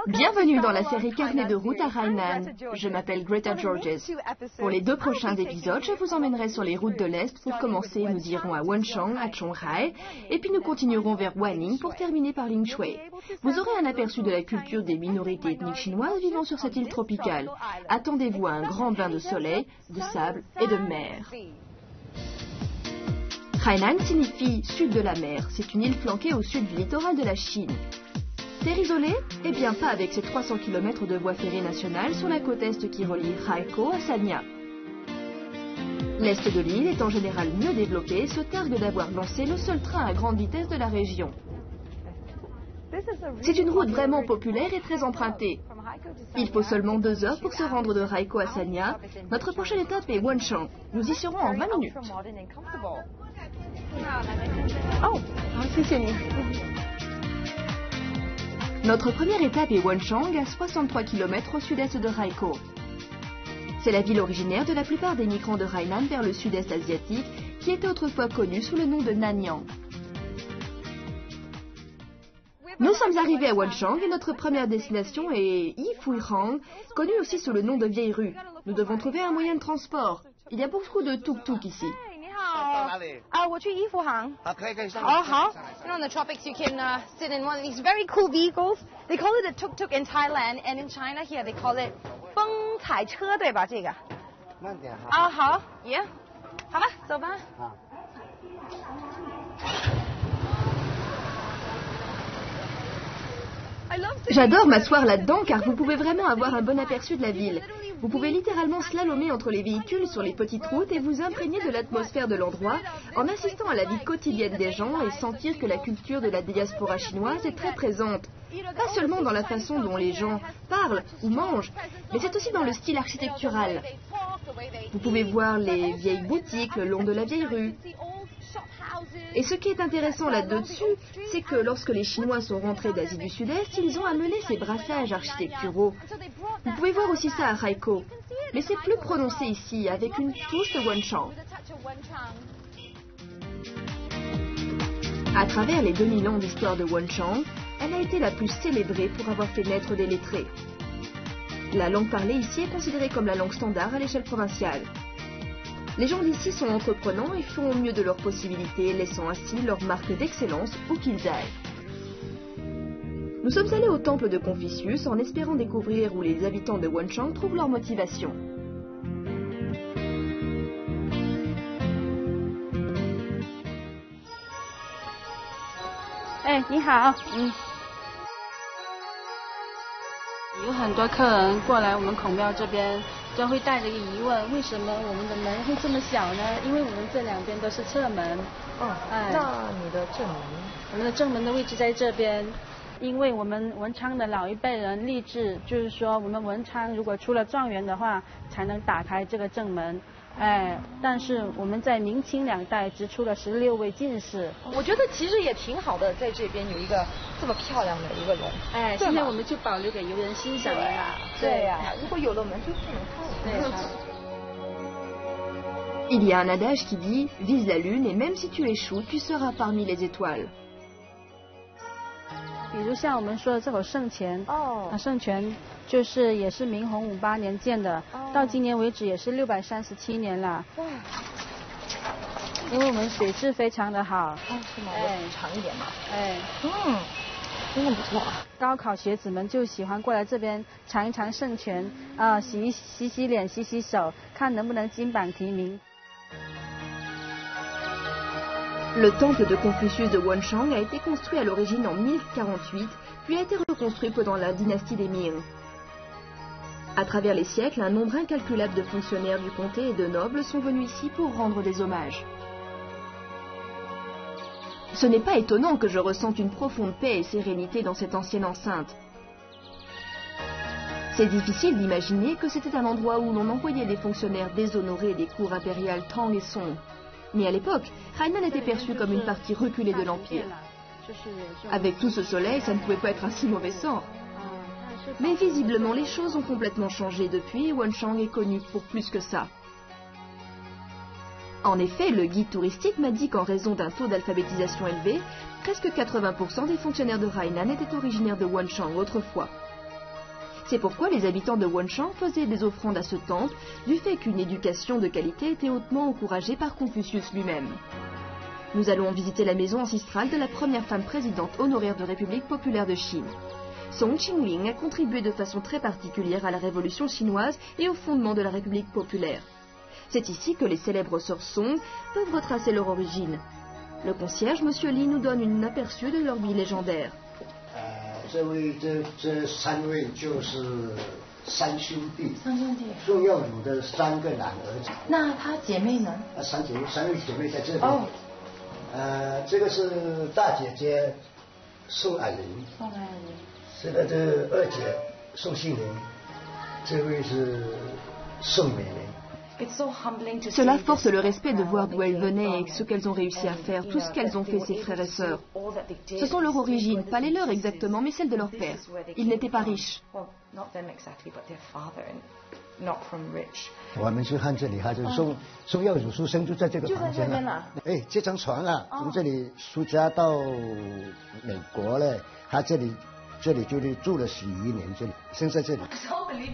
Bienvenue dans la série Carnet de route à Hainan. Je m'appelle Greta Georges. Pour les 2 prochains épisodes, je vous emmènerai sur les routes de l'Est. Pour commencer, nous irons à Wenzhong, à Zhonghai, et puis nous continuerons vers Wanning pour terminer par Lingshui. Vous aurez un aperçu de la culture des minorités ethniques chinoises vivant sur cette île tropicale. Attendez-vous à un grand bain de soleil, de sable et de mer. Hainan signifie sud de la mer. C'est une île flanquée au sud du littoral de la Chine. Terre isolée? Eh bien pas avec ses 300 km de voies ferrées nationales sur la côte est qui relie Haikou à Sanya. L'est de l'île est en général mieux développé et se targue d'avoir lancé le seul train à grande vitesse de la région. C'est une route vraiment populaire et très empruntée. Il faut seulement 2 heures pour se rendre de Haikou à Sanya. Notre prochaine étape est Wenzhong. Nous y serons en 20 minutes. Oh, Notre première étape est Wenzhong, à 63 km au sud-est de Haikou. C'est la ville originaire de la plupart des migrants de Hainan vers le sud-est asiatique, qui était autrefois connue sous le nom de Nanyang. Nous sommes arrivés à Wenzhong et notre première destination est Yifuihang, connue aussi sous le nom de Vieille Rue. Nous devons trouver un moyen de transport. Il y a beaucoup de tuk-tuk ici. 我去衣服行。好。You know, in the tropics, you can sit in one of these very cool vehicles. They call it a tuk-tuk in Thailand, and in China here they call it 风采车，对吧？这个。慢点哈。好 ，Yeah， 好吧，走吧。J'adore m'asseoir là-dedans car vous pouvez vraiment avoir un bon aperçu de la ville. Vous pouvez littéralement slalomer entre les véhicules sur les petites routes et vous imprégner de l'atmosphère de l'endroit en assistant à la vie quotidienne des gens et sentir que la culture de la diaspora chinoise est très présente. Pas seulement dans la façon dont les gens parlent ou mangent, mais c'est aussi dans le style architectural. Vous pouvez voir les vieilles boutiques le long de la vieille rue. Et ce qui est intéressant là-dessus, c'est que lorsque les Chinois sont rentrés d'Asie du Sud-Est, ils ont amené ces brassages architecturaux. Vous pouvez voir aussi ça à Haikou, mais c'est plus prononcé ici, avec une touche de Wenzhong. À travers les 2000 ans d'histoire de Wenzhong, elle a été la plus célébrée pour avoir fait naître des lettrés. La langue parlée ici est considérée comme la langue standard à l'échelle provinciale. Les gens d'ici sont entreprenants et font au mieux de leurs possibilités, laissant ainsi leur marque d'excellence où qu'ils aillent. Nous sommes allés au temple de Confucius en espérant découvrir où les habitants de Wenzhong trouvent leur motivation. Hey, 你好。有很多客人过来我们孔庙这边，都会带着一个疑问：为什么我们的门会这么小呢？因为我们这两边都是侧门。那你的正门？我们的正门的位置在这边，因为我们文昌的老一辈人立志，就是说我们文昌如果出了状元的话，才能打开这个正门。但是我们在明清2代只出了16位进士。我觉得其实也挺好的，在这边有一个这么漂亮的一个龙。现在我们就保留给游人欣赏了啦。对呀，如果有了门就不能看了。Il y a un adage qui dit « Vise la lune et même si tu échoues, tu seras parmi les étoiles ». 比如像我们说的这口圣泉，圣泉就是也是明洪58年建的，到今年为止也是637年了。因为我们水质非常的好。是吗？长一点嘛。真的不错。高考学子们就喜欢过来这边尝一尝圣泉，洗脸、洗手，看能不能金榜题名。Le temple de Confucius de Wenzhong a été construit à l'origine en 1048, puis a été reconstruit pendant la dynastie des Ming. À travers les siècles, un nombre incalculable de fonctionnaires du comté et de nobles sont venus ici pour rendre des hommages. Ce n'est pas étonnant que je ressente une profonde paix et sérénité dans cette ancienne enceinte. C'est difficile d'imaginer que c'était un endroit où l'on envoyait des fonctionnaires déshonorés des cours impériales Tang et Song. Mais à l'époque, Hainan était perçu comme une partie reculée de l'Empire. Avec tout ce soleil, ça ne pouvait pas être un si mauvais sort. Mais visiblement, les choses ont complètement changé depuis et Wenzhong est connu pour plus que ça. En effet, le guide touristique m'a dit qu'en raison d'un taux d'alphabétisation élevé, presque 80% des fonctionnaires de Hainan étaient originaires de Wenzhong autrefois. C'est pourquoi les habitants de Wenshan faisaient des offrandes à ce temple, du fait qu'une éducation de qualité était hautement encouragée par Confucius lui-même. Nous allons visiter la maison ancestrale de la première femme présidente honoraire de République populaire de Chine. Song Qingling a contribué de façon très particulière à la révolution chinoise et au fondement de la République populaire. C'est ici que les célèbres sœurs Song peuvent retracer leur origine. Le concierge, M. Li, nous donne un aperçu de leur vie légendaire. 这三位就是三兄弟，宋耀儒的3个男儿子。那她姐妹呢？3位姐妹在这边。这个是大姐姐宋霭龄，这个是二姐宋庆龄，这位是宋美龄。 Cela force le respect de voir d'où elles venaient et ce qu'elles ont réussi à faire, tout ce qu'elles ont fait, ses frères et sœurs. Ce sont leurs origines, pas les leurs exactement, mais celles de leur père. Ils n'étaient pas riches. 我们是看这里哈，就是宋耀儒出生就在这个房间了。哎，这张床啊，从这里苏家到美国嘞，他这里就是住了11年，这里生在这里。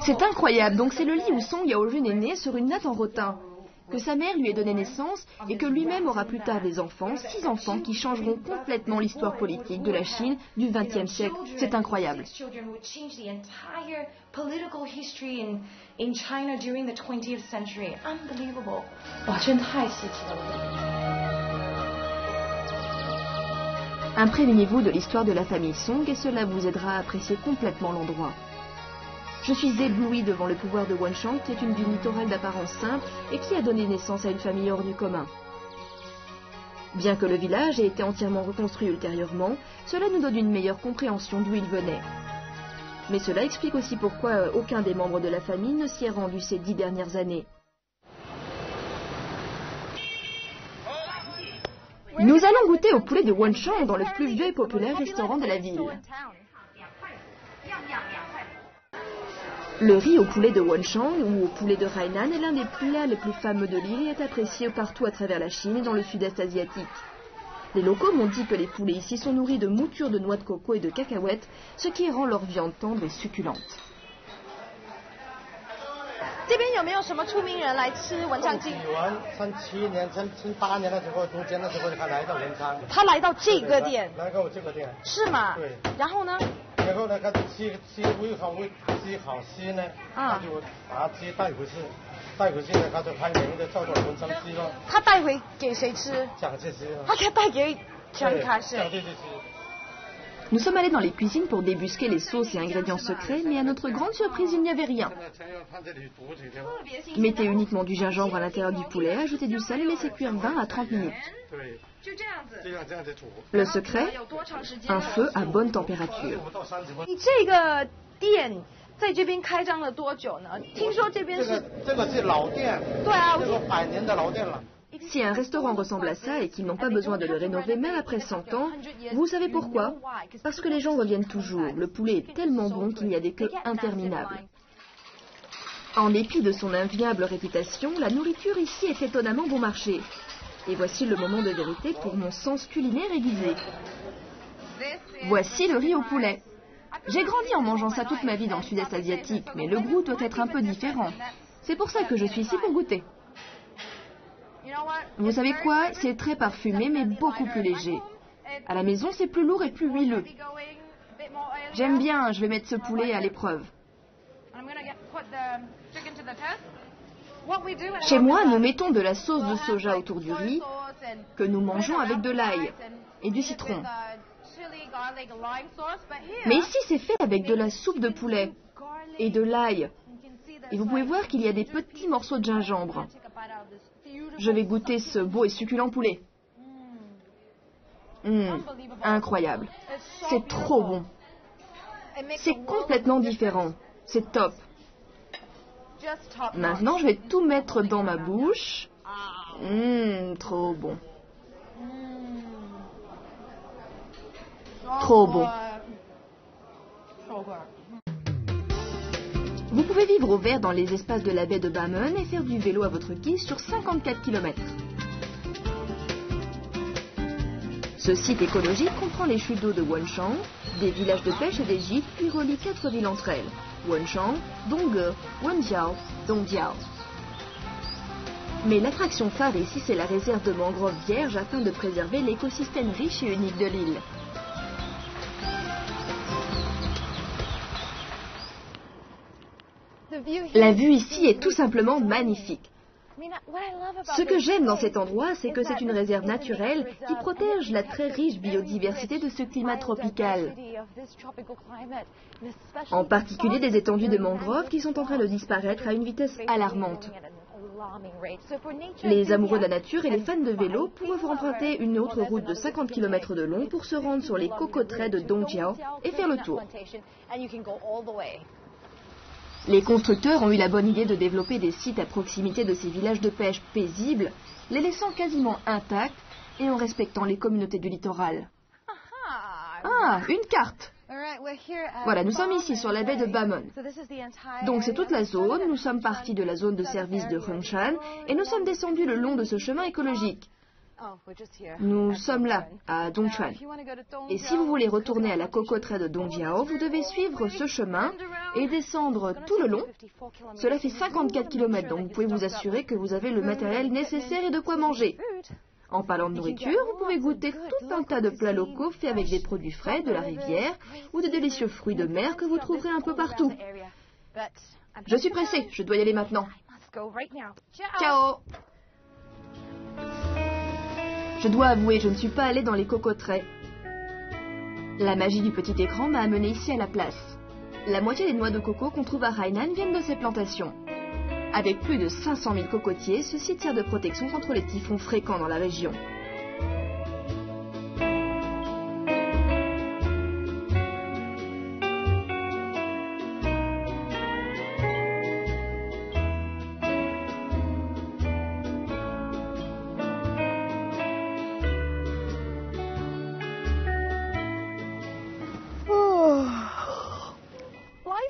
C'est incroyable, donc c'est le lit où Song Yaojun est né sur une natte en rotin, que sa mère lui ait donné naissance et que lui-même aura plus tard des enfants, 6 enfants qui changeront complètement l'histoire politique de la Chine du XXe siècle. C'est incroyable. Imprégnez-vous de l'histoire de la famille Song et cela vous aidera à apprécier complètement l'endroit. Je suis éblouie devant le pouvoir de Wenshan, qui est une ville littorale d'apparence simple et qui a donné naissance à une famille hors du commun. Bien que le village ait été entièrement reconstruit ultérieurement, cela nous donne une meilleure compréhension d'où il venait. Mais cela explique aussi pourquoi aucun des membres de la famille ne s'y est rendu ces 10 dernières années. Nous allons goûter au poulet de Wenshan dans le plus vieux et populaire restaurant de la ville. Le riz au poulet de Wenshan ou au poulet de Hainan est l'un des plats les plus fameux de l'île et est apprécié partout à travers la Chine et dans le sud-est asiatique. Les locaux m'ont dit que les poulets ici sont nourris de moutures de noix de coco et de cacahuètes, ce qui rend leur viande tendre et succulente. 这边有没有什么出名人来吃文昌鸡？37年、38年的时候，中间的时候他来到文昌。他来到这个店。来到这个店。是吗？对。然后呢？然后呢，他鸡喂好鲜呢，他就把鸡带回去，呢，他就拍名的叫做文昌鸡咯。他带回给谁吃？蒋介石。他带给蒋介石。蒋介石。 Nous sommes allés dans les cuisines pour débusquer les sauces et ingrédients secrets, mais à notre grande surprise, il n'y avait rien. Mettez uniquement du gingembre à l'intérieur du poulet, ajoutez du sel et laissez cuire 20 à 30 minutes. Le secret, un feu à bonne température. 你这个店在这边开张了多久呢？听说这边是这个是老店，对啊，这个100年的老店了。 Si un restaurant ressemble à ça et qu'ils n'ont pas besoin de le rénover même après 100 ans, vous savez pourquoi? Parce que les gens reviennent toujours. Le poulet est tellement bon qu'il y a des queues interminables. En dépit de son inviable réputation, la nourriture ici est étonnamment bon marché. Et voici le moment de vérité pour mon sens culinaire aiguisé. Voici le riz au poulet. J'ai grandi en mangeant ça toute ma vie dans le sud-est asiatique, mais le goût doit être un peu différent. C'est pour ça que je suis ici pour goûter. Vous savez quoi? C'est très parfumé, mais beaucoup plus léger. À la maison, c'est plus lourd et plus huileux. J'aime bien, je vais mettre ce poulet à l'épreuve. Chez moi, nous mettons de la sauce de soja autour du riz, que nous mangeons avec de l'ail et du citron. Mais ici, c'est fait avec de la soupe de poulet et de l'ail. Et vous pouvez voir qu'il y a des petits morceaux de gingembre. Je vais goûter ce beau et succulent poulet. Incroyable. C'est trop bon. C'est complètement différent. C'est top. Maintenant, je vais tout mettre dans ma bouche. Trop bon. Trop bon. Vous pouvez vivre au vert dans les espaces de la baie de Bammen et faire du vélo à votre guise sur 54 km. Ce site écologique comprend les chutes d'eau de Wonchang, des villages de pêche et des gîtes, puis relie 4 villes entre elles, Wonchang, Dongge, Wenjiao, Dongjiao. Mais l'attraction phare ici, c'est la réserve de mangroves vierges afin de préserver l'écosystème riche et unique de l'île. La vue ici est tout simplement magnifique. Ce que j'aime dans cet endroit, c'est que c'est une réserve naturelle qui protège la très riche biodiversité de ce climat tropical. En particulier des étendues de mangroves qui sont en train de disparaître à une vitesse alarmante. Les amoureux de la nature et les fans de vélo peuvent emprunter une autre route de 50 km de long pour se rendre sur les cocoteraies de Dongjiao et faire le tour. Les constructeurs ont eu la bonne idée de développer des sites à proximité de ces villages de pêche paisibles, les laissant quasiment intacts et en respectant les communautés du littoral. Ah, une carte! Voilà, nous sommes ici sur la baie de Bamon. Donc c'est toute la zone, nous sommes partis de la zone de service de Hengshan et nous sommes descendus le long de ce chemin écologique. Nous sommes là, à Dongchuan. Et si vous voulez retourner à la cocoterie de Dongjiao, vous devez suivre ce chemin et descendre tout le long. Cela fait 54 km, donc vous pouvez vous assurer que vous avez le matériel nécessaire et de quoi manger. En parlant de nourriture, vous pouvez goûter tout un tas de plats locaux faits avec des produits frais de la rivière ou de délicieux fruits de mer que vous trouverez un peu partout. Je suis pressée, je dois y aller maintenant. Ciao! Je dois avouer, je ne suis pas allée dans les cocoteraies. La magie du petit écran m'a amenée ici à la place. La moitié des noix de coco qu'on trouve à Hainan viennent de ces plantations. Avec plus de 500 000 cocotiers, ce site sert de protection contre les typhons fréquents dans la région.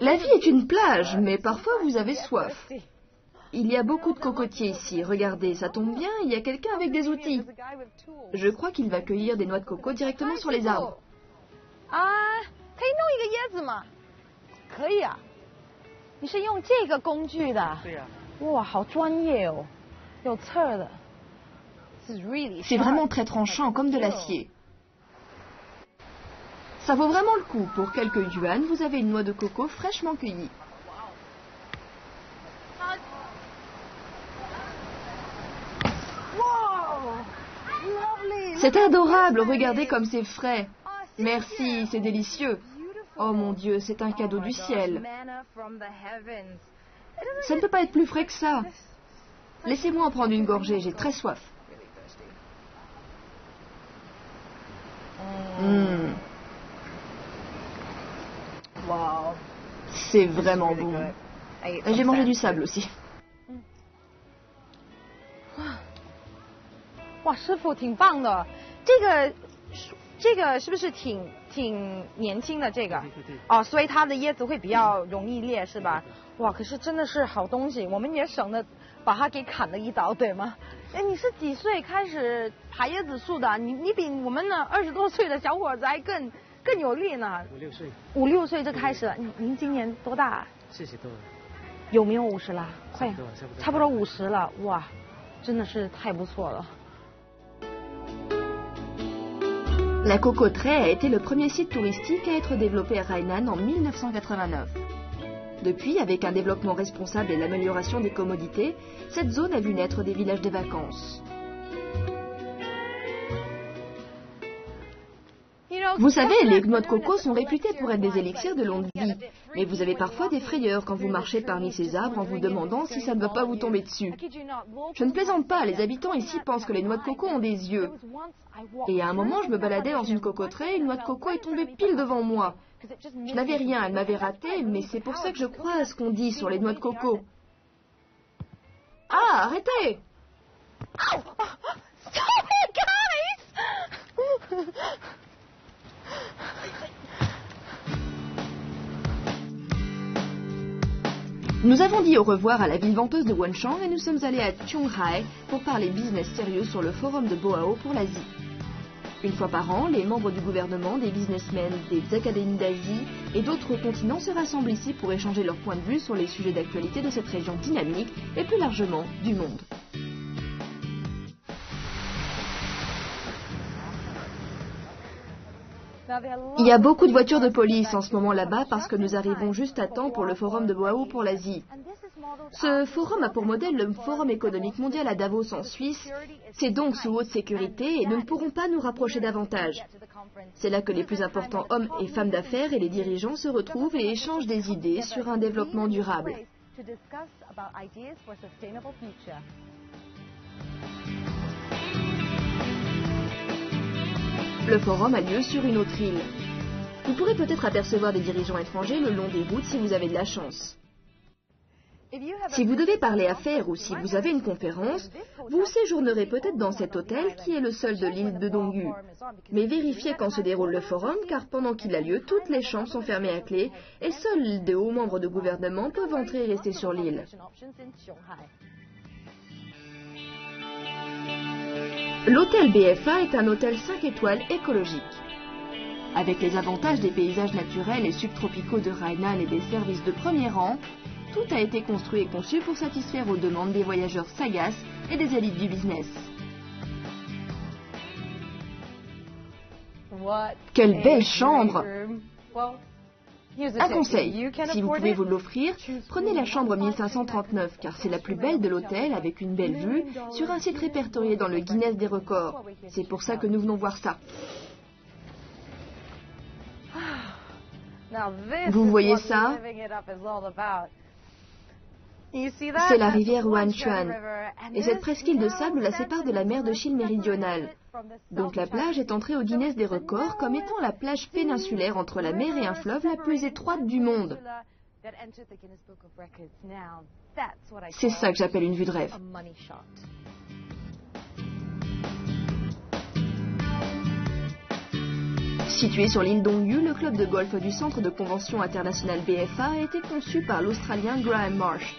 La vie est une plage, mais parfois vous avez soif. Il y a beaucoup de cocotiers ici. Regardez, ça tombe bien, il y a quelqu'un avec des outils. Je crois qu'il va cueillir des noix de coco directement sur les arbres. C'est vraiment très tranchant, comme de l'acier. Ça vaut vraiment le coup. Pour quelques yuan, vous avez une noix de coco fraîchement cueillie. C'est adorable, regardez comme c'est frais. Merci, c'est délicieux. Oh mon Dieu, c'est un cadeau du ciel. Ça ne peut pas être plus frais que ça. Laissez-moi en prendre une gorgée, j'ai très soif. C'est vraiment bon. J'ai mangé du sable aussi. 哇，师傅挺棒的，这个是不是挺年轻的这个？哦，所以它的椰子会比较容易裂是吧？哇，可是真的是好东西，我们也省得把它给砍了一刀，对吗？哎，你是几岁开始爬椰子树的？你比我们呢20多岁的小伙子还更有力呢。5、6岁就开始了。您今年多大？40多了。有没有50了？快，差不多50了。哇，真的是太不错了。 La cocoterie a été le premier site touristique à être développé à Hainan en 1989. Depuis, avec un développement responsable et l'amélioration des commodités, cette zone a vu naître des villages de vacances. Vous savez, les noix de coco sont réputées pour être des élixirs de longue vie, mais vous avez parfois des frayeurs quand vous marchez parmi ces arbres en vous demandant si ça ne va pas vous tomber dessus. Je ne plaisante pas, les habitants ici pensent que les noix de coco ont des yeux. Et à un moment, je me baladais dans une cocoterie et une noix de coco est tombée pile devant moi. Je n'avais rien, elle m'avait raté, mais c'est pour ça que je crois à ce qu'on dit sur les noix de coco. Ah, arrêtez! Stop it, guys! Nous avons dit au revoir à la ville venteuse de Wonchang et nous sommes allés à Qionghai pour parler business sérieux sur le forum de Boao pour l'Asie. Une fois par an, les membres du gouvernement, des businessmen, des académies d'Asie et d'autres continents se rassemblent ici pour échanger leurs points de vue sur les sujets d'actualité de cette région dynamique et plus largement du monde. Il y a beaucoup de voitures de police en ce moment là-bas parce que nous arrivons juste à temps pour le forum de Boao pour l'Asie. Ce forum a pour modèle le Forum économique mondial à Davos en Suisse. C'est donc sous haute sécurité et nous ne pourrons pas nous rapprocher davantage. C'est là que les plus importants hommes et femmes d'affaires et les dirigeants se retrouvent et échangent des idées sur un développement durable. Le forum a lieu sur une autre île. Vous pourrez peut-être apercevoir des dirigeants étrangers le long des routes si vous avez de la chance. Si vous devez parler affaires ou si vous avez une conférence, vous séjournerez peut-être dans cet hôtel qui est le seul de l'île de Dongyu. Mais vérifiez quand se déroule le forum car pendant qu'il a lieu, toutes les chambres sont fermées à clé et seuls de hauts membres de gouvernement peuvent entrer et rester sur l'île. L'hôtel BFA est un hôtel 5 étoiles écologique. Avec les avantages des paysages naturels et subtropicaux de Hainan et des services de premier rang, tout a été construit et conçu pour satisfaire aux demandes des voyageurs sagaces et des élites du business. Quelle belle chambre! Un conseil, si vous pouvez vous l'offrir, prenez la chambre 1539 car c'est la plus belle de l'hôtel avec une belle vue sur un site répertorié dans le Guinness des records. C'est pour ça que nous venons voir ça. Vous voyez ça? C'est la rivière Huanchuan et cette presqu'île de sable la sépare de la mer de Chine méridionale. Donc la plage est entrée au Guinness des records comme étant la plage péninsulaire entre la mer et un fleuve la plus étroite du monde. C'est ça que j'appelle une vue de rêve. Situé sur l'île Dongyu, le club de golf du Centre de Convention International BFA a été conçu par l'Australien Graham Marsh.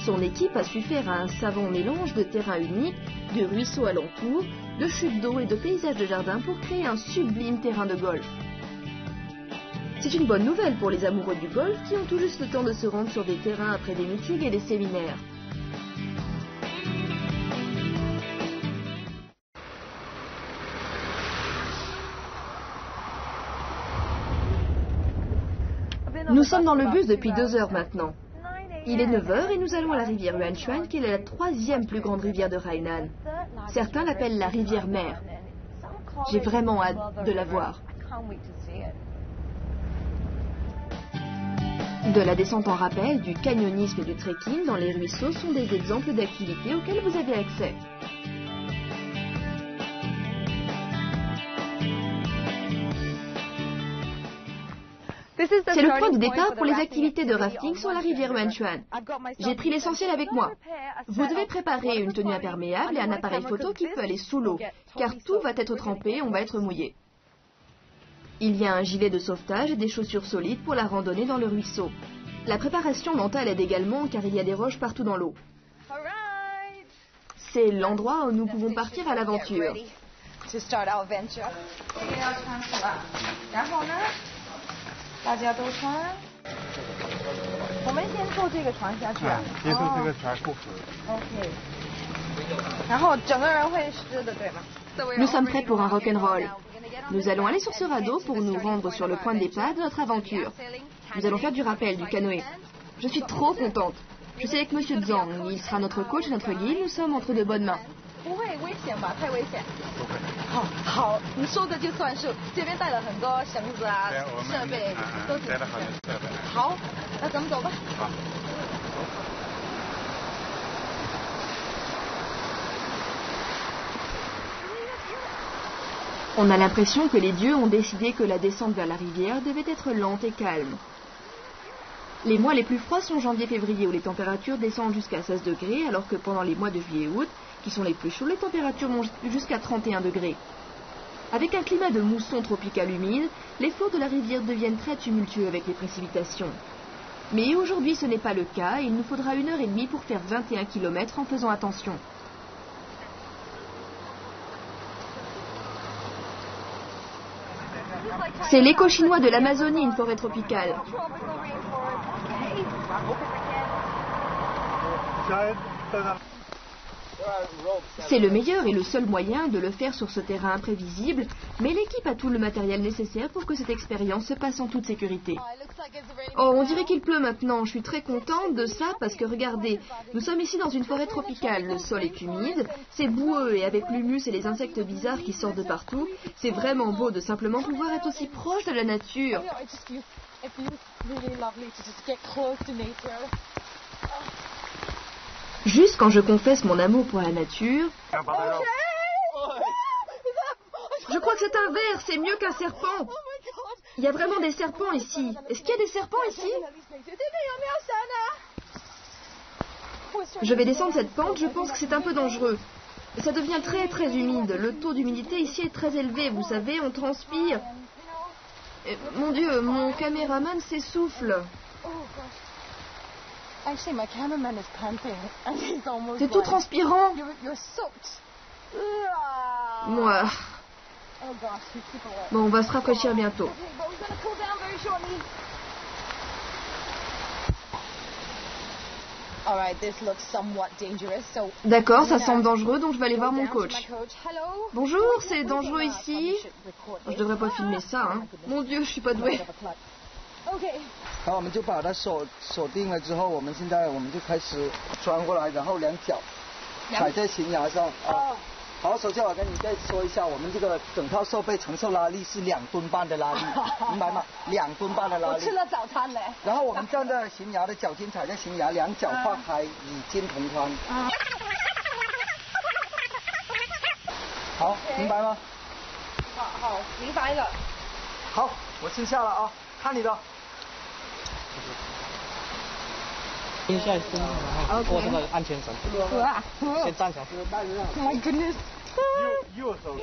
Son équipe a su faire un savant mélange de terrains uniques, de ruisseaux alentours, de chutes d'eau et de paysages de jardin pour créer un sublime terrain de golf. C'est une bonne nouvelle pour les amoureux du golf qui ont tout juste le temps de se rendre sur des terrains après des meetings et des séminaires. Nous sommes dans le bus depuis 2 heures maintenant. Il est 9 heures et nous allons à la rivière Huanchuan, qui est la 3e plus grande rivière de Hainan. Certains l'appellent la rivière mère. J'ai vraiment hâte de la voir. De la descente en rappel, du canyonisme et du trekking dans les ruisseaux sont des exemples d'activités auxquelles vous avez accès. C'est le point de départ pour les activités de rafting sur la rivière Huanchuan. J'ai pris l'essentiel avec moi. Vous devez préparer une tenue imperméable et un appareil photo qui peut aller sous l'eau, car tout va être trempé et on va être mouillé. Il y a un gilet de sauvetage et des chaussures solides pour la randonnée dans le ruisseau. La préparation mentale aide également car il y a des roches partout dans l'eau. C'est l'endroit où nous pouvons partir à l'aventure. Nous sommes prêts pour un rock'n'roll. Nous allons aller sur ce radeau pour nous rendre sur le point de départ de notre aventure. Nous allons faire du rappel, du canoë. Je suis trop contente. Je suis avec Monsieur Zhang. Il sera notre coach et notre guide. Nous sommes entre de bonnes mains. On a l'impression que les dieux ont décidé que la descente vers la rivière devait être lente et calme. Les mois les plus froids sont janvier-février où les températures descendent jusqu'à 16 degrés alors que pendant les mois de juillet et août, qui sont les plus chauds, les températures montent jusqu'à 31 degrés. Avec un climat de mousson tropical humide, les flots de la rivière deviennent très tumultueux avec les précipitations. Mais aujourd'hui ce n'est pas le cas et il nous faudra 1h30 pour faire 21 km en faisant attention. C'est l'écho chinois de l'Amazonie, une forêt tropicale. C'est le meilleur et le seul moyen de le faire sur ce terrain imprévisible, mais l'équipe a tout le matériel nécessaire pour que cette expérience se passe en toute sécurité. Oh, on dirait qu'il pleut maintenant. Je suis très contente de ça parce que regardez, nous sommes ici dans une forêt tropicale. Le sol est humide, c'est boueux et avec l'humus et les insectes bizarres qui sortent de partout, c'est vraiment beau de simplement pouvoir être aussi proche de la nature. Juste quand je confesse mon amour pour la nature... Je crois que c'est un ver, c'est mieux qu'un serpent. Il y a vraiment des serpents ici. Est-ce qu'il y a des serpents ici? Je vais descendre cette pente, je pense que c'est un peu dangereux. Ça devient très très humide. Le taux d'humidité ici est très élevé, vous savez, on transpire. Mon Dieu, mon caméraman s'essouffle. C'est tout transpirant. Moi. Bon, on va se rafraîchir bientôt. D'accord, ça semble dangereux, donc je vais aller voir mon coach. Bonjour, c'est dangereux ici. Je devrais pas filmer ça, hein. Mon Dieu, je suis pas douée. 好，我们就把它锁定了之后，我们现在就开始穿过来，然后两脚踩在悬崖上啊。好，首先我跟你再说一下，我们这个整套设备承受拉力是2吨半的拉力，明白吗？2吨半的拉力。我吃了早餐嘞。然后我们站在悬崖的脚尖踩在悬崖，两脚划开，与肩同宽。好，明白吗？好，明白了。好，我先下了啊，看你的。 先下去，过这个安全绳，先站起来。My goodness！ 右手。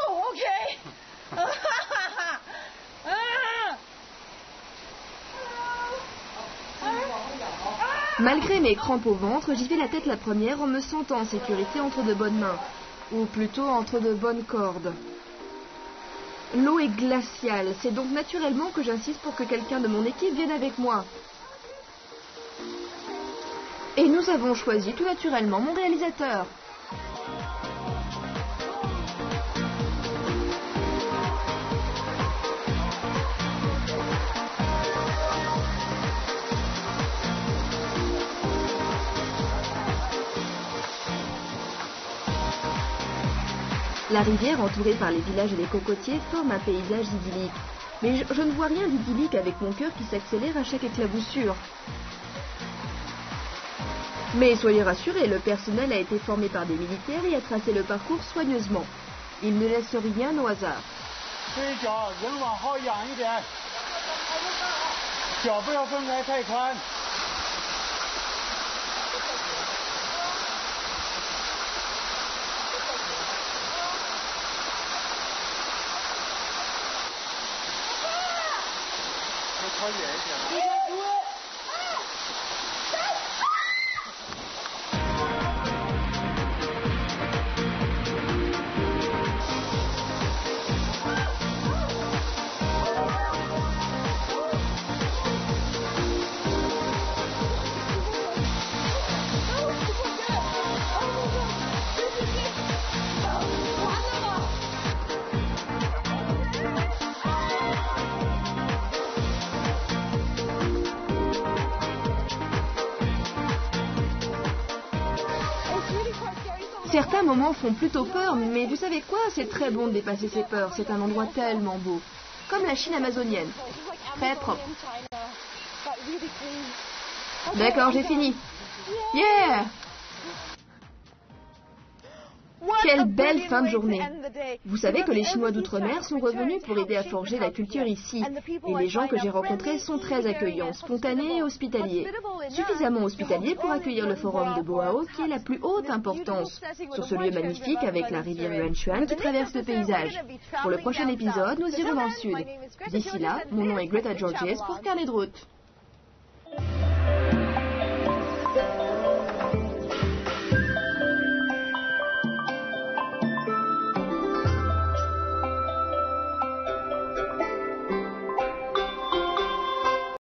Oh, OK。Malgré mes crampes au ventre, j'y vais la tête la première en me sentant en sécurité entre de bonnes mains, ou plutôt entre de bonnes cordes. L'eau est glaciale, c'est donc naturellement que j'insiste pour que quelqu'un de mon équipe vienne avec moi. Et nous avons choisi tout naturellement mon réalisateur. La rivière, entourée par les villages et les cocotiers, forme un paysage idyllique. Mais je ne vois rien d'idyllique avec mon cœur qui s'accélère à chaque éclaboussure. Mais soyez rassurés, le personnel a été formé par des militaires et a tracé le parcours soigneusement. Il ne laisse rien au hasard. Certains moments font plutôt peur, mais vous savez quoi? C'est très bon de dépasser ses peurs. C'est un endroit tellement beau. Comme la Chine amazonienne. Très propre. D'accord, j'ai fini. Yeah! Quelle belle fin de journée. Vous savez que les Chinois d'outre-mer sont revenus pour aider à forger la culture ici. Et les gens que j'ai rencontrés sont très accueillants, spontanés et hospitaliers. Suffisamment hospitaliers pour accueillir le forum de Boao, qui est la plus haute importance, sur ce lieu magnifique avec la rivière Yuanshuan qui traverse le paysage. Pour le prochain épisode, nous irons dans le sud. D'ici là, mon nom est Greta Georges pour Carnet de route.